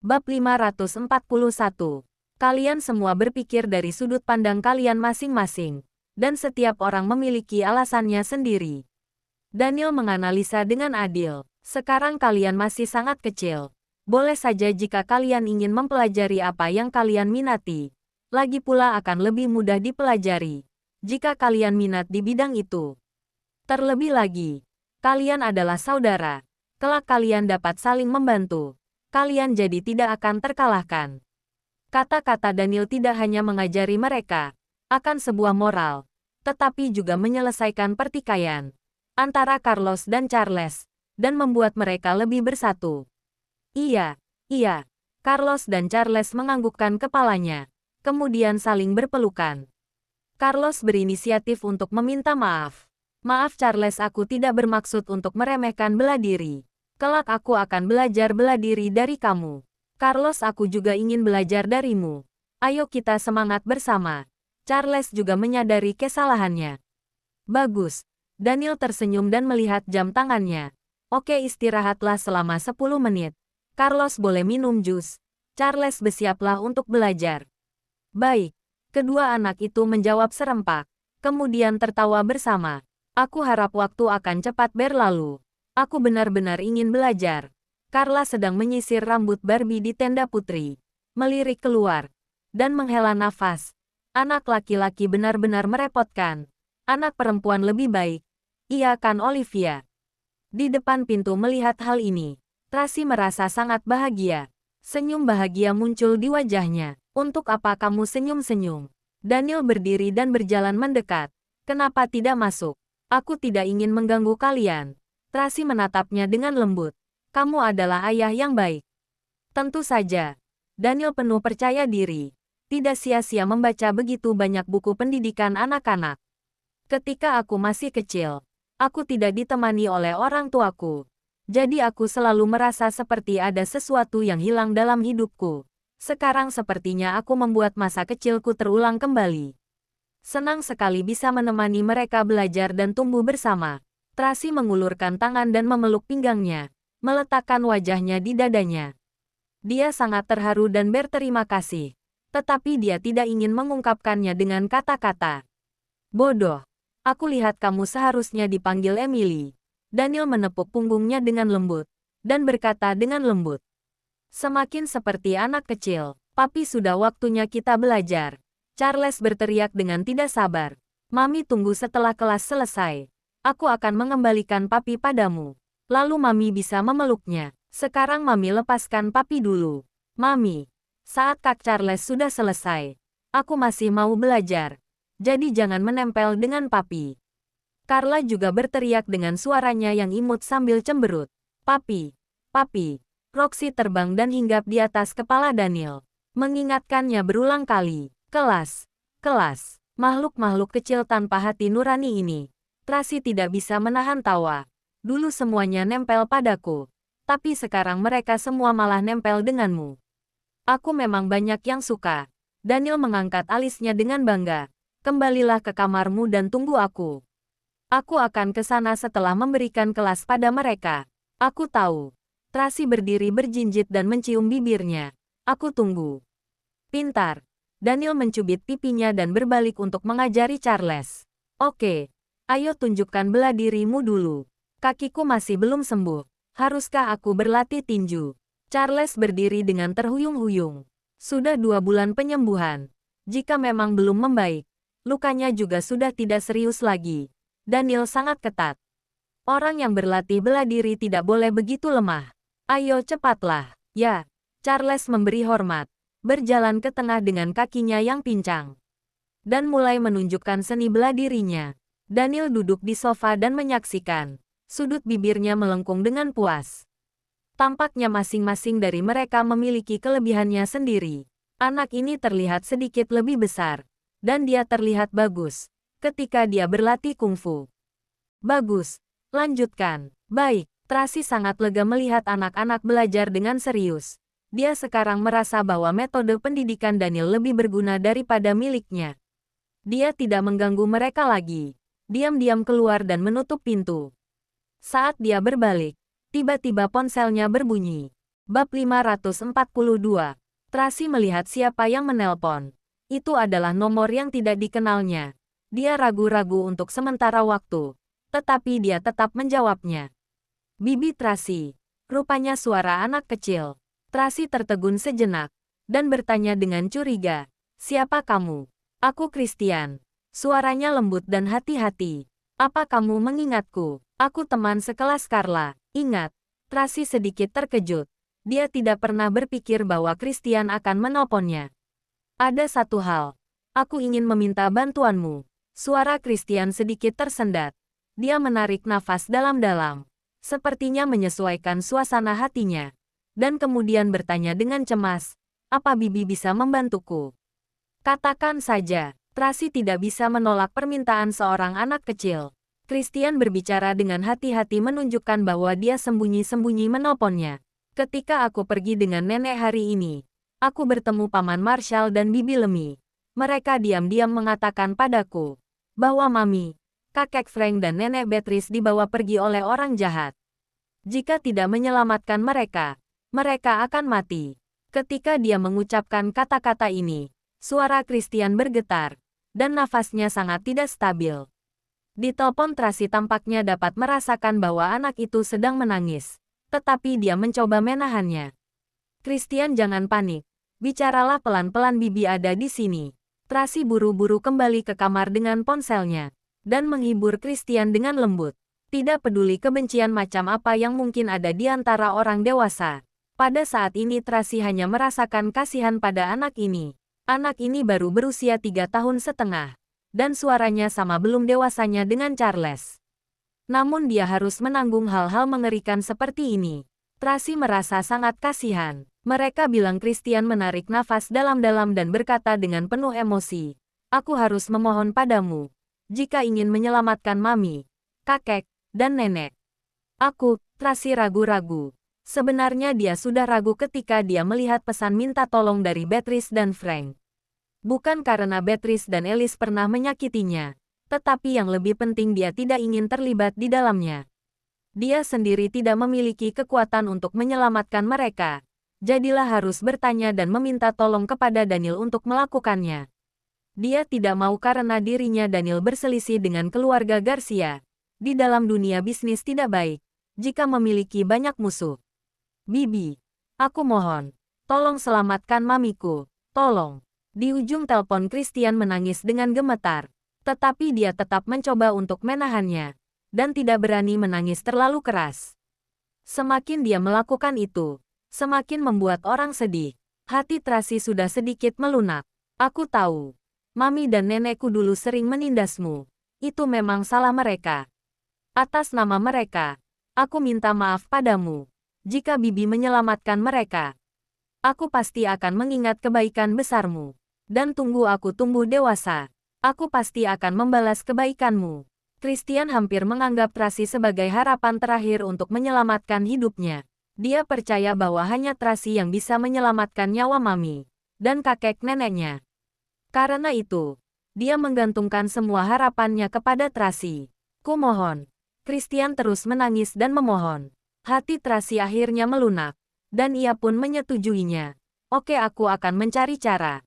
Bab 541. Kalian semua berpikir dari sudut pandang kalian masing-masing, dan setiap orang memiliki alasannya sendiri. Daniel menganalisa dengan adil. Sekarang kalian masih sangat kecil. Boleh saja jika kalian ingin mempelajari apa yang kalian minati. Lagi pula akan lebih mudah dipelajari jika kalian minat di bidang itu. Terlebih lagi, kalian adalah saudara. Kelak kalian dapat saling membantu. Kalian jadi tidak akan terkalahkan. Kata-kata Daniel tidak hanya mengajari mereka akan sebuah moral, tetapi juga menyelesaikan pertikaian antara Carlos dan Charles, dan membuat mereka lebih bersatu. Iya, Carlos dan Charles menganggukkan kepalanya, kemudian saling berpelukan. Carlos berinisiatif untuk meminta maaf. Maaf Charles, aku tidak bermaksud untuk meremehkan bela diri. Kelak aku akan belajar bela diri dari kamu. Carlos, aku juga ingin belajar darimu. Ayo kita semangat bersama. Charles juga menyadari kesalahannya. Bagus. Daniel tersenyum dan melihat jam tangannya. Oke, istirahatlah selama 10 menit. Carlos boleh minum jus. Charles bersiaplah untuk belajar. Baik. Kedua anak itu menjawab serempak. Kemudian tertawa bersama. Aku harap waktu akan cepat berlalu. Aku benar-benar ingin belajar. Carla sedang menyisir rambut Barbie di tenda putri. Melirik keluar. Dan menghela nafas. Anak laki-laki benar-benar merepotkan. Anak perempuan lebih baik. Iya kan Olivia? Di depan pintu melihat hal ini, Tracy merasa sangat bahagia. Senyum bahagia muncul di wajahnya. Untuk apa kamu senyum-senyum? Daniel berdiri dan berjalan mendekat. Kenapa tidak masuk? Aku tidak ingin mengganggu kalian. Tracy menatapnya dengan lembut. Kamu adalah ayah yang baik. Tentu saja. Daniel penuh percaya diri. Tidak sia-sia membaca begitu banyak buku pendidikan anak-anak. Ketika aku masih kecil, aku tidak ditemani oleh orang tuaku. Jadi aku selalu merasa seperti ada sesuatu yang hilang dalam hidupku. Sekarang sepertinya aku membuat masa kecilku terulang kembali. Senang sekali bisa menemani mereka belajar dan tumbuh bersama. Tracy mengulurkan tangan dan memeluk pinggangnya, meletakkan wajahnya di dadanya. Dia sangat terharu dan berterima kasih, tetapi dia tidak ingin mengungkapkannya dengan kata-kata. Bodoh, aku lihat kamu seharusnya dipanggil Emily. Daniel menepuk punggungnya dengan lembut, dan berkata dengan lembut. Semakin seperti anak kecil, papi sudah waktunya kita belajar. Charles berteriak dengan tidak sabar. Mami tunggu setelah kelas selesai. Aku akan mengembalikan papi padamu. Lalu Mami bisa memeluknya. Sekarang Mami lepaskan papi dulu. Mami, saat Kak Charles sudah selesai, aku masih mau belajar. Jadi jangan menempel dengan papi. Carla juga berteriak dengan suaranya yang imut sambil cemberut. Papi, papi. Roxy terbang dan hinggap di atas kepala Daniel. Mengingatkannya berulang kali. Kelas. Makhluk-makhluk kecil tanpa hati nurani ini. Tracy tidak bisa menahan tawa. Dulu semuanya nempel padaku. Tapi sekarang mereka semua malah nempel denganmu. Aku memang banyak yang suka. Daniel mengangkat alisnya dengan bangga. Kembalilah ke kamarmu dan tunggu aku. Aku akan ke sana setelah memberikan kelas pada mereka. Aku tahu. Tracy berdiri berjinjit dan mencium bibirnya. Aku tunggu. Pintar. Daniel mencubit pipinya dan berbalik untuk mengajari Charles. Oke. Ayo tunjukkan bela dirimu dulu. Kakiku masih belum sembuh. Haruskah aku berlatih tinju? Charles berdiri dengan terhuyung-huyung. Sudah 2 bulan penyembuhan. Jika memang belum membaik, lukanya juga sudah tidak serius lagi. Daniel sangat ketat. Orang yang berlatih bela diri tidak boleh begitu lemah. Ayo cepatlah. Ya. Charles memberi hormat. Berjalan ke tengah dengan kakinya yang pincang. Dan mulai menunjukkan seni bela dirinya. Daniel duduk di sofa dan menyaksikan. Sudut bibirnya melengkung dengan puas. Tampaknya masing-masing dari mereka memiliki kelebihannya sendiri. Anak ini terlihat sedikit lebih besar. Dan dia terlihat bagus ketika dia berlatih kungfu. Bagus. Lanjutkan. Baik. Tracy sangat lega melihat anak-anak belajar dengan serius. Dia sekarang merasa bahwa metode pendidikan Daniel lebih berguna daripada miliknya. Dia tidak mengganggu mereka lagi. Diam-diam keluar dan menutup pintu. Saat dia berbalik, tiba-tiba ponselnya berbunyi. Bab 542. Tracy melihat siapa yang menelpon. Itu adalah nomor yang tidak dikenalnya. Dia ragu-ragu untuk sementara waktu, tetapi dia tetap menjawabnya. Bibi Tracy. Rupanya suara anak kecil. Tracy tertegun sejenak dan bertanya dengan curiga, "Siapa kamu?" "Aku Christian." Suaranya lembut dan hati-hati. "Apa kamu mengingatku? Aku teman sekelas Carla." Ingat, Tracy sedikit terkejut. Dia tidak pernah berpikir bahwa Christian akan menelponnya. "Ada satu hal. Aku ingin meminta bantuanmu." Suara Christian sedikit tersendat. Dia menarik nafas dalam-dalam, sepertinya menyesuaikan suasana hatinya, dan kemudian bertanya dengan cemas, "Apa Bibi bisa membantuku?" "Katakan saja." Tracy tidak bisa menolak permintaan seorang anak kecil. Christian berbicara dengan hati-hati menunjukkan bahwa dia sembunyi-sembunyi menelponnya. "Ketika aku pergi dengan nenek hari ini, aku bertemu Paman Marshall dan Bibi Lemmy. Mereka diam-diam mengatakan padaku bahwa Mami, kakek Frank dan nenek Beatrice dibawa pergi oleh orang jahat. Jika tidak menyelamatkan mereka, mereka akan mati." Ketika dia mengucapkan kata-kata ini, suara Christian bergetar, dan nafasnya sangat tidak stabil. Di telepon Tracy tampaknya dapat merasakan bahwa anak itu sedang menangis, tetapi dia mencoba menahannya. "Christian, jangan panik. Bicaralah pelan-pelan, Bibi ada di sini." Tracy buru-buru kembali ke kamar dengan ponselnya, dan menghibur Christian dengan lembut. Tidak peduli kebencian macam apa yang mungkin ada di antara orang dewasa. Pada saat ini Tracy hanya merasakan kasihan pada anak ini. Anak ini baru berusia 3 tahun setengah, dan suaranya sama belum dewasanya dengan Charles. Namun dia harus menanggung hal-hal mengerikan seperti ini. Tracy merasa sangat kasihan. Mereka bilang Christian menarik nafas dalam-dalam dan berkata dengan penuh emosi, "Aku harus memohon padamu, jika ingin menyelamatkan Mami, kakek, dan nenek." Tracy ragu-ragu. Sebenarnya dia sudah ragu ketika dia melihat pesan minta tolong dari Beatrice dan Frank. Bukan karena Beatrice dan Alice pernah menyakitinya, tetapi yang lebih penting dia tidak ingin terlibat di dalamnya. Dia sendiri tidak memiliki kekuatan untuk menyelamatkan mereka. Jadilah harus bertanya dan meminta tolong kepada Daniel untuk melakukannya. Dia tidak mau karena dirinya Daniel berselisih dengan keluarga Garcia. Di dalam dunia bisnis tidak baik jika memiliki banyak musuh. "Bibi, aku mohon, tolong selamatkan mamiku, tolong." Di ujung telepon Christian menangis dengan gemetar, tetapi dia tetap mencoba untuk menahannya, dan tidak berani menangis terlalu keras. Semakin dia melakukan itu, semakin membuat orang sedih. Hati Tracy sudah sedikit melunak. "Aku tahu. Mami dan nenekku dulu sering menindasmu. Itu memang salah mereka. Atas nama mereka, aku minta maaf padamu. Jika Bibi menyelamatkan mereka, aku pasti akan mengingat kebaikan besarmu. Dan tunggu aku tumbuh dewasa. Aku pasti akan membalas kebaikanmu." Christian hampir menganggap Tracy sebagai harapan terakhir untuk menyelamatkan hidupnya. Dia percaya bahwa hanya Tracy yang bisa menyelamatkan nyawa Mami dan kakek neneknya. Karena itu, dia menggantungkan semua harapannya kepada Tracy. "Kumohon." Christian terus menangis dan memohon. Hati Tracy akhirnya melunak, dan ia pun menyetujuinya. "Oke, aku akan mencari cara."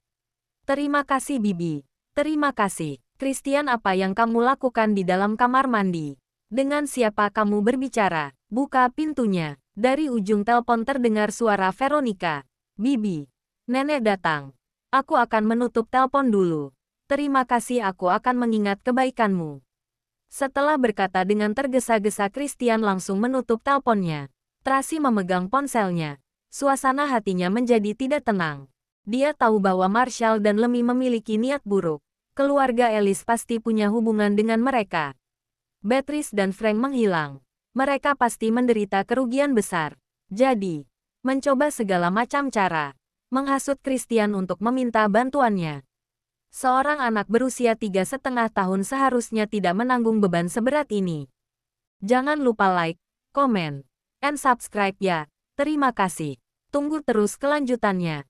"Terima kasih Bibi. Terima kasih." "Christian, apa yang kamu lakukan di dalam kamar mandi? Dengan siapa kamu berbicara? Buka pintunya." Dari ujung telepon terdengar suara Veronica. "Bibi, nenek datang. Aku akan menutup telepon dulu. Terima kasih, aku akan mengingat kebaikanmu." Setelah berkata dengan tergesa-gesa, Christian langsung menutup teleponnya. Tracy memegang ponselnya. Suasana hatinya menjadi tidak tenang. Dia tahu bahwa Marshall dan Lemmy memiliki niat buruk. Keluarga Alice pasti punya hubungan dengan mereka. Beatrice dan Frank menghilang. Mereka pasti menderita kerugian besar. Jadi, mencoba segala macam cara, menghasut Christian untuk meminta bantuannya. Seorang anak berusia 3,5 tahun seharusnya tidak menanggung beban seberat ini. Jangan lupa like, komen, and subscribe ya. Terima kasih. Tunggu terus kelanjutannya.